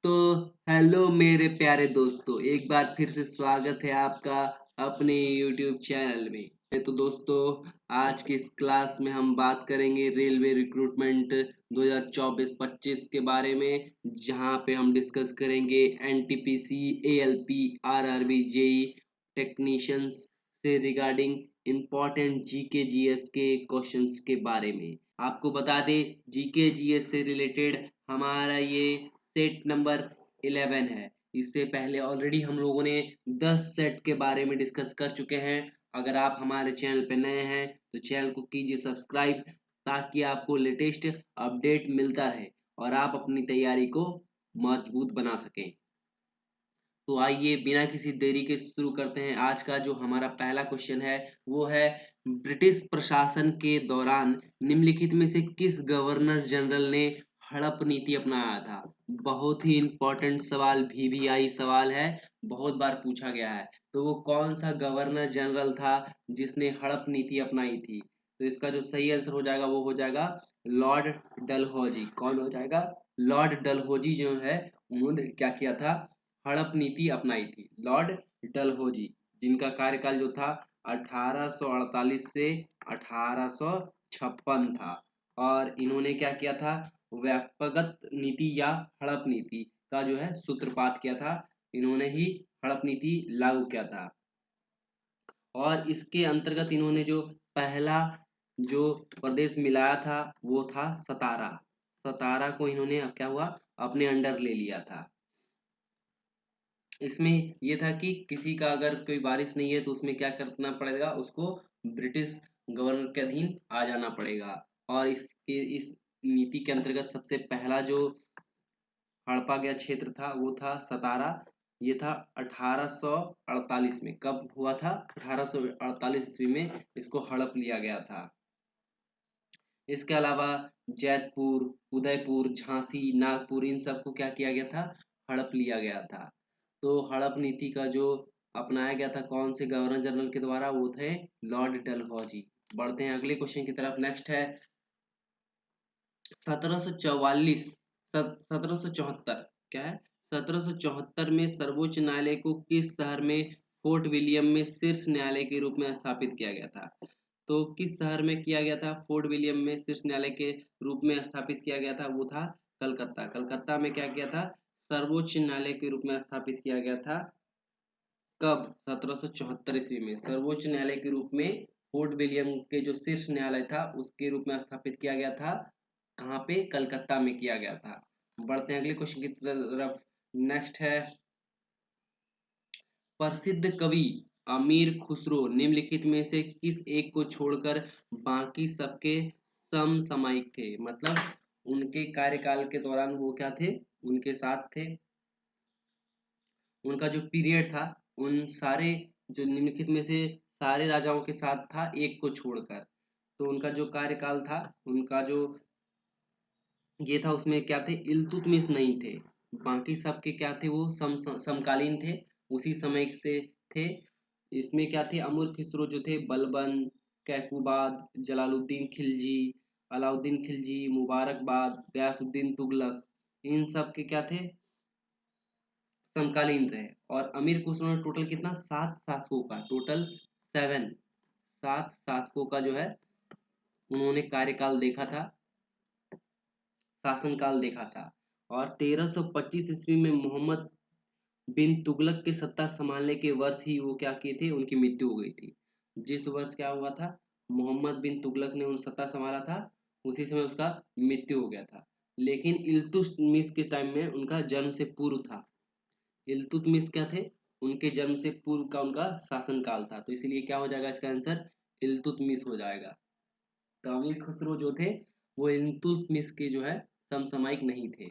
तो हेलो मेरे प्यारे दोस्तों, एक बार फिर से स्वागत है आपका अपने YouTube चैनल में। तो दोस्तों, आज की इस क्लास में हम बात करेंगे रेलवे रिक्रूटमेंट 2024-25 के बारे में, जहां पे हम डिस्कस करेंगे NTPC, ALP, RRB, JE technicians से रिगार्डिंग इम्पोर्टेंट जीके जीएस के क्वेश्चंस के बारे में। आपको बता दें, जीके जीएस से रिलेटेड हमारा ये सेट नंबर 11 है। इससे पहले ऑलरेडी हम लोगों ने 10 सेट के बारे में डिस्कस कर चुके हैं। अगर आप हमारे चैनल पे नए हैं तो चैनल को कीजिए सब्सक्राइब, ताकि आपको लेटेस्ट अपडेट मिलता रहे और आप अपनी तैयारी को मजबूत बना सकें। तो आइए बिना किसी देरी के शुरू करते हैं। आज का जो हमारा पहला क्वेश्चन है वो है, ब्रिटिश प्रशासन के दौरान निम्नलिखित में से किस गवर्नर जनरल ने हड़प नीति अपनाया था। बहुत ही इंपॉर्टेंट सवाल, वीवीआई सवाल है, बहुत बार पूछा गया है। तो वो कौन सा गवर्नर जनरल था जिसने हड़प नीति अपनाई थी? तो इसका जो सही आंसर हो जाएगा वो हो जाएगा लॉर्ड डलहौजी। कौन हो जाएगा? लॉर्ड डलहौजी जो है, उन्होंने क्या किया था? हड़प नीति अपनाई थी। लॉर्ड डलहौजी, जिनका कार्यकाल जो था 1848 से 1856 था, और इन्होंने क्या किया था? व्यापकगत नीति या हड़प नीति का जो है सूत्रपात किया था। इन्होंने ही हड़प नीति लागू किया था, और इसके अंतर्गत इन्होंने जो पहला जो प्रदेश मिलाया था वो था सतारा। सतारा को इन्होंने अब क्या हुआ, अपने अंडर ले लिया था। इसमें ये था कि किसी का अगर कोई बारिश नहीं है तो उसमें क्या करना पड़ेगा, उसको ब्रिटिश गवर्नर के अधीन आ जाना पड़ेगा। और इस नीति के अंतर्गत सबसे पहला जो हड़पा गया क्षेत्र था वो था सतारा। ये था 1848 में। कब हुआ था? 1848 ईस्वी में इसको हड़प लिया गया था। इसके अलावा जैतपुर, उदयपुर, झांसी, नागपुर, इन सबको क्या किया गया था? हड़प लिया गया था। तो हड़प नीति का जो अपनाया गया था कौन से गवर्नर जनरल के द्वारा? वो थे लॉर्ड डलहौजी। बढ़ते हैं अगले क्वेश्चन की तरफ। नेक्स्ट है 1744, 1774, क्या है? 1774 में सर्वोच्च न्यायालय को किस शहर में फोर्ट विलियम में शीर्ष न्यायालय के रूप में स्थापित किया गया था? तो किस शहर में किया गया था? फोर्ट विलियम में शीर्ष न्यायालय के रूप में स्थापित किया गया था, वो था कलकत्ता। कलकत्ता में क्या किया था? सर्वोच्च न्यायालय के रूप में स्थापित किया गया था। कब? 1774 ईस्वी में सर्वोच्च न्यायालय के रूप में फोर्ट विलियम के जो शीर्ष न्यायालय था उसके रूप में स्थापित किया गया था। कहाँ पे? कलकत्ता में किया गया था। बढ़ते हैं अगले क्वेश्चन की तरफ। नेक्स्ट है, प्रसिद्ध कवि अमीर खुसरो निम्नलिखित में से किस एक को छोड़कर बाकी सबके समसामयिक थे? मतलब उनके कार्यकाल के दौरान वो क्या थे? उनके साथ थे। उनका जो पीरियड था, उन सारे जो निम्नलिखित में से सारे राजाओं के साथ था, एक को छोड़कर। तो उनका जो कार्यकाल था, उनका जो ये था, उसमें क्या थे? इल्तुतमिश नहीं थे। बाकी सबके क्या थे? वो समकालीन थे, उसी समय से थे। इसमें क्या थे? अमर खुसरो जो थे, बलबन, कैकुबाद, जलालुद्दीन खिलजी, अलाउद्दीन खिलजी, मुबारकबाद, गयासुद्दीन तुगलक, इन सब के क्या थे? समकालीन रहे। और अमीर खुसरो ने टोटल कितना? 7 शासकों का, टोटल 7, 7 शासकों का जो है उन्होंने कार्यकाल देखा था, शासनकाल देखा था। और 1325 ईस्वी में मोहम्मद बिन तुगलक के सत्ता संभालने के वर्ष ही वो क्या किए थे? उनकी मृत्यु हो गई थी। जिस वर्ष क्या हुआ था, मोहम्मद बिन तुगलक ने उन सत्ता संभाला था, उसी समय उसका मृत्यु हो गया था। लेकिन इल्तुतमिश के टाइम में उनका जन्म से पूर्व था। इल्तुतमिश क्या थे? उनके जन्म से पूर्व का उनका शासन काल था। तो इसीलिए क्या हो जाएगा इसका आंसर? इल्तुतमिश हो जाएगा। तो अमीर खुसरो जो थे वो इल्तुतमिश के जो है समसामयिक नहीं थे।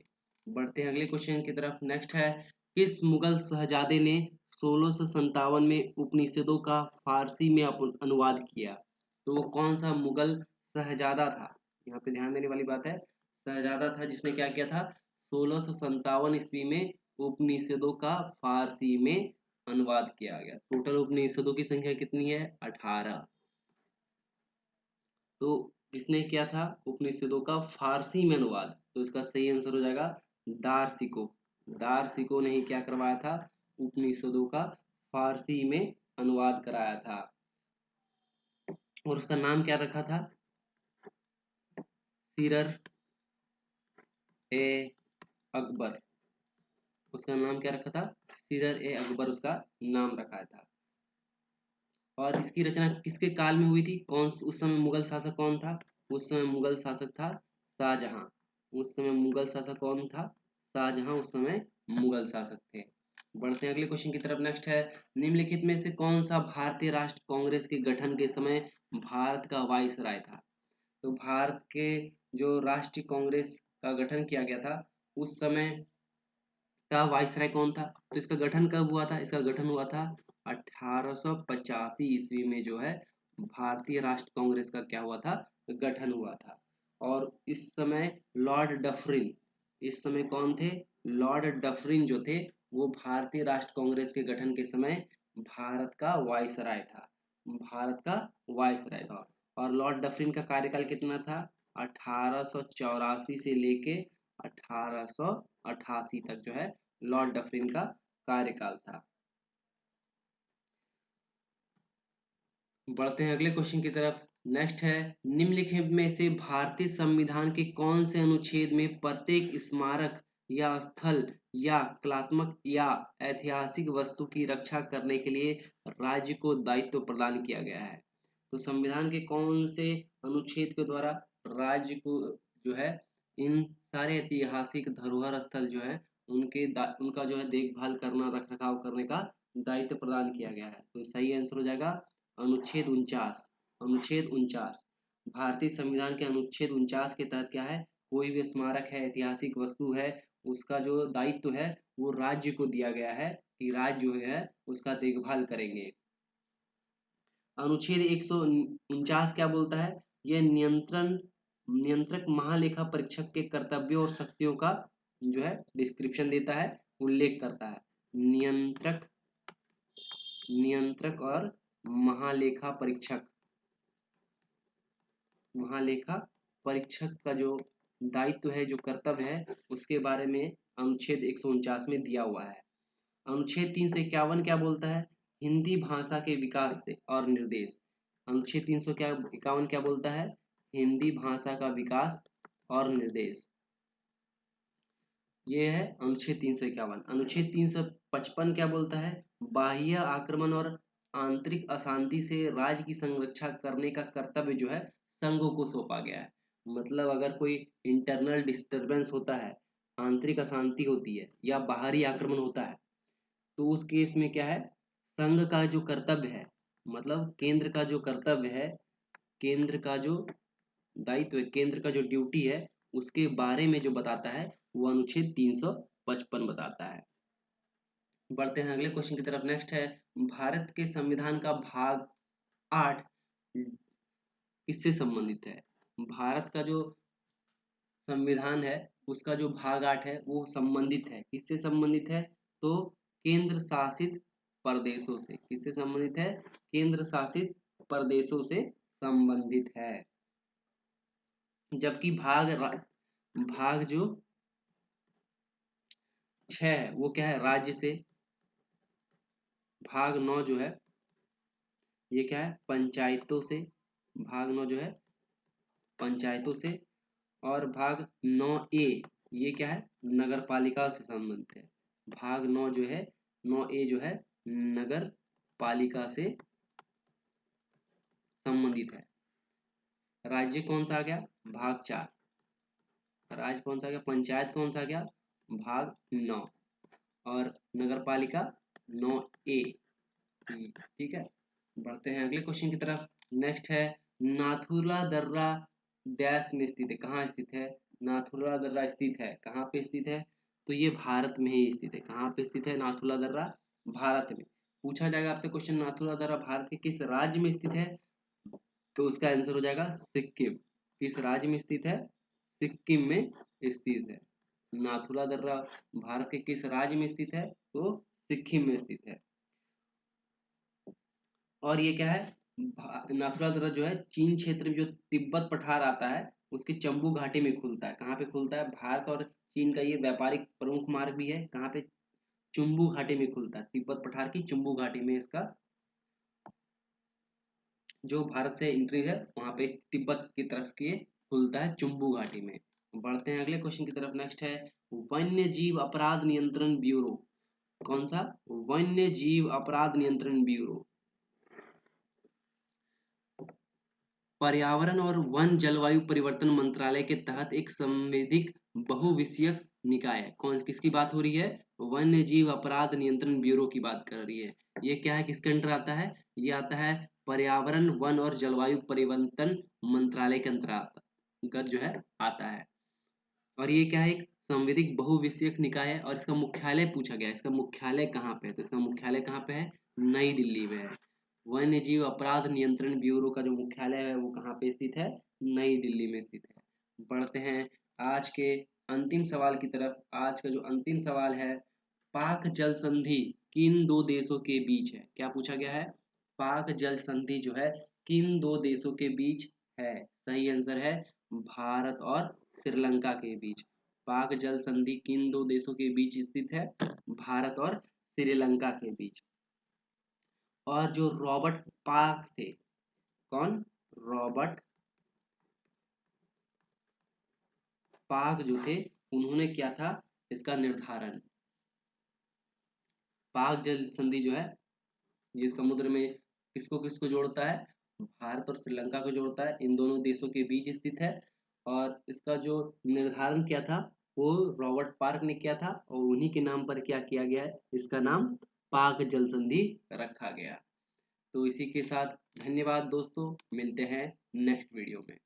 बढ़ते हैं अगले क्वेश्चन की तरफ। नेक्स्ट है, किस मुगल शहजादे ने 1657 में उपनिषदों का फारसी में अनुवाद किया? तो वो कौन सा मुगल शहजादा था? यहाँ पे ध्यान देने वाली बात है, शहजादा था जिसने क्या किया था? 1657 ईस्वी में उपनिषदों का फारसी में अनुवाद किया गया। टोटल उपनिषदों की संख्या कितनी है? 18। तो किसने किया था उपनिषदों का फारसी में अनुवाद? तो इसका सही आंसर हो जाएगा दारसिको। दार्शिकों ने ही क्या करवाया था, उपनिषदों का फारसी में अनुवाद कराया था। और उसका नाम क्या रखा था, सीरर ए अकबर। उसका नाम क्या रखा था, सीरर ए अकबर उसका नाम रखा था। और इसकी रचना किसके काल में हुई थी, कौन उस समय मुगल शासक कौन था, उस समय मुगल शासक था शाहजहां। उस समय मुगल शासक कौन था, शाहजहां उस समय मुगल शासक थे। बढ़ते हैं अगले क्वेश्चन की तरफ। नेक्स्ट है, निम्नलिखित में से कौन सा भारतीय राष्ट्र कांग्रेस के गठन के समय भारत का वाइसराय था। तो भारत के जो राष्ट्रीय कांग्रेस का गठन किया गया था उस समय का वाइसराय कौन था। तो इसका गठन कब हुआ था, इसका गठन हुआ था 1885 ईस्वी में जो है भारतीय राष्ट्र कांग्रेस का क्या हुआ था, गठन हुआ था। और इस समय लॉर्ड डफरिन, इस समय कौन थे, लॉर्ड डफरिन जो थे वो भारतीय राष्ट्र कांग्रेस के गठन के समय भारत का वाइसराय था, भारत का वाइसराय था। और लॉर्ड डफरिन का कार्यकाल कितना था, 1884 से लेके 1888 तक जो है लॉर्ड डफरिन का कार्यकाल था। बढ़ते हैं अगले क्वेश्चन की तरफ। नेक्स्ट है, निम्नलिखित में से भारतीय संविधान के कौन से अनुच्छेद में प्रत्येक स्मारक या स्थल या कलात्मक या ऐतिहासिक वस्तु की रक्षा करने के लिए राज्य को दायित्व प्रदान किया गया है। तो संविधान के कौन से अनुच्छेद के द्वारा राज्य को जो है इन सारे ऐतिहासिक धरोहर स्थल जो है उनका जो है देखभाल करना, रख रखाव करने का दायित्व प्रदान किया गया है। तो सही आंसर हो जाएगा अनुच्छेद 49। अनुच्छेद 49 भारतीय संविधान के अनुच्छेद 49 के तहत क्या है, कोई भी स्मारक है, ऐतिहासिक वस्तु है, उसका जो दायित्व है वो राज्य को दिया गया है कि राज्य जो है उसका देखभाल करेंगे। अनुच्छेद 149 क्या बोलता है, यह नियंत्रक महालेखा परीक्षक के कर्तव्यों और शक्तियों का जो है डिस्क्रिप्शन देता है, उल्लेख करता है। नियंत्रक नियंत्रक और महालेखा परीक्षक, महालेखा परीक्षक का जो दायित्व है, जो कर्तव्य है, उसके बारे में अनुच्छेद 149 में दिया हुआ है। अनुच्छेद 351 क्या बोलता है, हिंदी भाषा के विकास से और निर्देश। अनुच्छेद 351 क्या बोलता है, हिंदी भाषा का विकास और निर्देश। ये है अनुच्छेद 351। अनुच्छेद 355 क्या बोलता है, बाह्य आक्रमण और आंतरिक अशांति से राज्य की संरक्षा करने का कर्तव्य जो है संघों को सौंपा गया है। मतलब अगर कोई इंटरनल डिस्टरबेंस होता है, आंतरिक अशांति होती है या बाहरी आक्रमण होता है, तो उस केस में क्या है, संघ का जो कर्तव्य है, मतलब केंद्र का जो कर्तव्य है, केंद्र का जो दायित्व है, केंद्र का जो ड्यूटी है, उसके बारे में जो बताता है वो अनुच्छेद 355 बताता है। बढ़ते हैं अगले क्वेश्चन की तरफ। नेक्स्ट है, भारत के संविधान का भाग 8 किससे संबंधित है। भारत का जो संविधान है उसका जो भाग 8 है वो संबंधित है, किससे संबंधित है, तो केंद्र शासित प्रदेशों से। किससे संबंधित है, केंद्र शासित प्रदेशों से संबंधित है। जबकि भाग जो 6 है वो क्या है, राज्य से। भाग 9 जो है ये क्या है, पंचायतों से। भाग 9 जो है पंचायतों से। और भाग 9A ये क्या है, नगर पालिका से संबंधित है। भाग 9 जो है, 9A जो है नगर पालिका से संबंधित है। राज्य कौन सा आ गया, भाग 4। राज्य कौन सा आ गया, पंचायत कौन सा आ गया, भाग 9। और नगर पालिका 9A। ठीक है। बढ़ते हैं अगले क्वेश्चन की तरफ। नेक्स्ट है, नाथुला दर्रा डैश में स्थित है, कहाँ स्थित है, नाथुला दर्रा स्थित है, कहाँ पे स्थित है, तो ये भारत में ही स्थित है। कहाँ पे स्थित है नाथुला दर्रा, भारत में। पूछा जाएगा आपसे क्वेश्चन, नाथुला दर्रा भारत के किस राज्य में स्थित है, तो उसका आंसर हो जाएगा सिक्किम। किस राज्य में स्थित है, सिक्किम में स्थित है। नाथुला दर्रा भारत के किस राज्य में स्थित है, तो सिक्किम में स्थित है। और ये क्या है, नाथुला दर्रा जो है चीन क्षेत्र में जो तिब्बत पठार आता है उसके चंबू घाटी में खुलता है। कहाँ पे खुलता है, भारत और चीन का ये व्यापारिक प्रमुख मार्ग भी है। कहाँ पे? चुम्बू घाटी में खुलता है, तिब्बत पठार की चुम्बू घाटी में इसका जो भारत से एंट्री है वहां पे तिब्बत की तरफ के खुलता है चुम्बू घाटी में। बढ़ते हैं अगले क्वेश्चन की तरफ। नेक्स्ट है वन्य जीव अपराध नियंत्रण ब्यूरो। कौन सा? वन्य जीव अपराध नियंत्रण ब्यूरो। पर्यावरण और वन जलवायु परिवर्तन मंत्रालय के तहत एक संवैधानिक बहुविषयक निकाय है। कौन किसकी बात हो रही है? वन्य जीव अपराध नियंत्रण ब्यूरो की बात कर रही है। ये क्या है, किसके अंडर आता है? ये आता है पर्यावरण वन और जलवायु परिवर्तन मंत्रालय के अंतर्गत जो है आता है। और ये क्या है, एक संवैधानिक बहुविषयक निकाय है। और इसका मुख्यालय पूछा गया है, इसका मुख्यालय कहाँ पे है? तो इसका मुख्यालय कहाँ पे है? नई दिल्ली में है। वन्य जीव अपराध नियंत्रण ब्यूरो का जो मुख्यालय है वो कहाँ पे स्थित है? नई दिल्ली में स्थित है। बढ़ते हैं आज के अंतिम सवाल की तरफ। आज का जो अंतिम सवाल है, पाक जल संधि किन दो देशों के बीच है? क्या पूछा गया है? पाक जल संधि जो है किन दो देशों के बीच है? सही आंसर है भारत और श्रीलंका के बीच। पाक जल संधि किन दो देशों के बीच स्थित है? भारत और श्रीलंका के बीच। और जो रॉबर्ट पार्क थे, कौन? रॉबर्ट पार्क जो थे उन्होंने क्या था इसका निर्धारण? पाक जल संधि जो है ये समुद्र में किसको किसको जोड़ता है? भारत और श्रीलंका को जोड़ता है, इन दोनों देशों के बीच स्थित है। और इसका जो निर्धारण किया था वो रॉबर्ट पार्क ने किया था, और उन्हीं के नाम पर क्या किया गया है, इसका नाम पाक जल संधि रखा गया। तो इसी के साथ धन्यवाद दोस्तों, मिलते हैं नेक्स्ट वीडियो में।